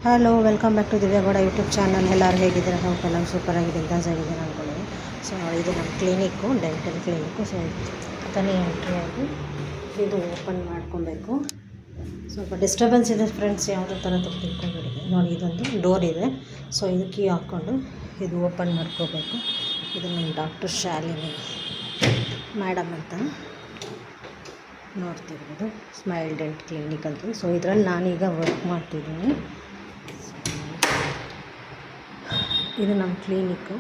Hello, welcome back to Divya Gowda YouTube channel. ಎಲ್ಲರೂ ಹೇಗಿದ್ದೀರಾ? Hope ಎಲ್ಲ ಸೂಪರಾಗಿದೆ, ದಾಸಾಗಿದ್ದೀರಾ ಅಂದ್ಕೊಳ್ಳಿ. ಸೊ ಇದು ನಮ್ಮ ಕ್ಲಿನಿಕ್ಕು, ಡೆಂಟಲ್ ಕ್ಲಿನಿಕ್ಕು. ಸೊ ತಾನೇ ಎಂಟ್ರಿಯಾಗಿ ಇದು ಓಪನ್ ಮಾಡ್ಕೊಬೇಕು. ಸ್ವಲ್ಪ ಡಿಸ್ಟರ್ಬೆನ್ಸ್ ಇದೆ ಫ್ರೆಂಡ್ಸ್, ಯಾವುದೋ ಥರ ತಿಳ್ಕೊಂಡ್ಬಿಟ್ಟಿದೆ ನೋಡಿ. ಇದೊಂದು ಡೋರ್ ಇದೆ, ಸೊ ಇದು ಕೀ ಹಾಕ್ಕೊಂಡು ಇದು ಓಪನ್ ಮಾಡ್ಕೋಬೇಕು. ಇದು ನಮ್ಮ ಡಾಕ್ಟರ್ ಶಾಲಿನಿ ಮೇಡಮ್ ಅಂತ ನೋಡ್ತಿರ್ಬೋದು, ಸ್ಮೈಲ್ ಡೆಂಟ್ ಕ್ಲಿನಿಕ್ ಅಂತ. ಸೊ ಇದರಲ್ಲಿ ನಾನೀಗ ವರ್ಕ್ ಮಾಡ್ತಿದ್ದೀನಿ. ಇದು ನಮ್ಮ ಕ್ಲಿನಿಕ್ಕು.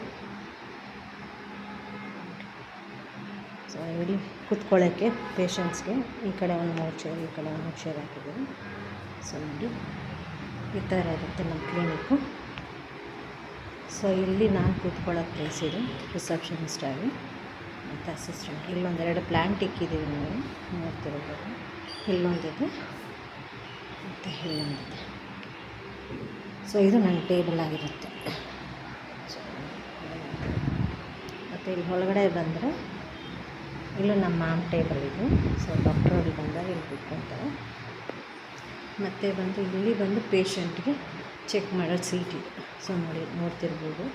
ಸೊ ಇಲ್ಲಿ ಕೂತ್ಕೊಳ್ಳೋಕ್ಕೆ ಪೇಷಂಟ್ಸ್ಗೆ ಈ ಕಡೆ ಒಂದು 3 ಚೇರ್, ಈ ಕಡೆ ಒಂದು ಚೇರ್ ಹಾಕಿದ್ದೀವಿ. ಸೊ ನೋಡಿ, ಈ ಥರ ಇರುತ್ತೆ ನಮ್ಮ ಕ್ಲಿನಿಕ್ಕು. ಸೊ ಇಲ್ಲಿ ನಾನು ಕೂತ್ಕೊಳ್ಳೋಕ್ಕೆ ಪ್ಲೇಸ್ ಇದೆ, ರಿಸೆಪ್ಷನಿಸ್ಟ್ ಆಗಿ ಮತ್ತು ಅಸಿಸ್ಟೆಂಟ್. ಇಲ್ಲೊಂದೆರಡು ಪ್ಲ್ಯಾಂಟ್ ಇಕ್ಕಿದ್ದೀವಿ, ನಾವು ನೋಡ್ತಿರ್ಬೋದು. ಇಲ್ಲೊಂದಿದೆ ಮತ್ತು ಇಲ್ಲೊಂದಿದೆ. ಸೊ ಇದು ನನ್ನ ಟೇಬಲ್ ಆಗಿರುತ್ತೆ. ಮತ್ತು ಇಲ್ಲಿ ಒಳಗಡೆ ಬಂದರೆ ಇಲ್ಲೂ ನಮ್ಮ ಮ್ಯಾಮ್ ಟೇಬಲ್ ಇದು. ಸೊ ಡಾಕ್ಟರ್ ಅವ್ರಿಗೆ ಬಂದಾಗ ಇಲ್ಲಿ ಕೂತ್ಕೊತಾರೆ. ಮತ್ತು ಇಲ್ಲಿ ಬಂದು ಪೇಷಂಟ್ಗೆ ಚೆಕ್ ಮಾಡೋ ಸೀಟ್ ಇದೆ. ಸೊ ನೋಡ್ತಿರ್ಬೋದು.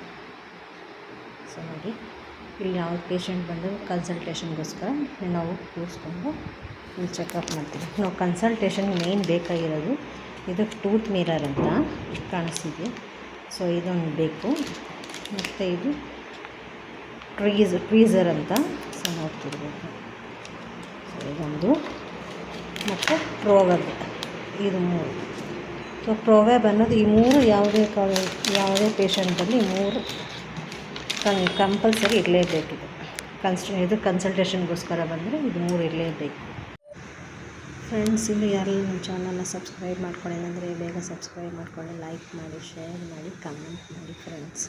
ಸೊ ನೋಡಿ, ಇಲ್ಲಿ ಯಾವ ಪೇಷಂಟ್ ಬಂದು ಕನ್ಸಲ್ಟೇಷನ್ಗೋಸ್ಕರ ನಾವು ಕೂರಿಸ್ಕೊಂಡು ಇಲ್ಲಿ ಚೆಕಪ್ ಮಾಡ್ತೀವಿ. ನಾವು ಕನ್ಸಲ್ಟೇಷನ್ಗೆ ಮೇನ್ ಬೇಕಾಗಿರೋದು ಇದು ಟೂತ್ ಮಿರರ್ ಅಂತ ಕಾಣಿಸ್ತಿದೆ. ಸೊ ಇದೊಂದು ಬೇಕು. ಮತ್ತು ಇದು ಟ್ವೀಝರ್ ಅಂತ ಸೊ ನೋಡ್ತಿರ್ಬೇಕು. ಸೊ ಇದೊಂದು ಮತ್ತು ಪ್ರೋವೆಬ್, ಇದು 3. ಸೊ ಪ್ರೋವೆಬ್ ಅನ್ನೋದು ಈ 3 ಯಾವುದೇ ಪೇಷಂಟಲ್ಲಿ ಈ 3 ಕಂಪಲ್ಸರಿ ಇರಲೇಬೇಕಿದೆ. ಇದು ಕನ್ಸಲ್ಟೇಷನ್ಗೋಸ್ಕರ ಬಂದರೆ ಇದು 3 ಇರಲೇಬೇಕು. ಫ್ರೆಂಡ್ಸ್, ಇಲ್ಲಿ ಯಾರೆಲ್ಲ ನಮ್ಮ ಚಾನಲ್ನ ಸಬ್ಸ್ಕ್ರೈಬ್ ಮಾಡ್ಕೊಳ್ಳಿ ಅಂದರೆ ಬೇಗ ಸಬ್ಸ್ಕ್ರೈಬ್ ಮಾಡ್ಕೊಳ್ಳಿ, ಲೈಕ್ ಮಾಡಿ, ಶೇರ್ ಮಾಡಿ, ಕಮೆಂಟ್ ಮಾಡಿ ಫ್ರೆಂಡ್ಸ್.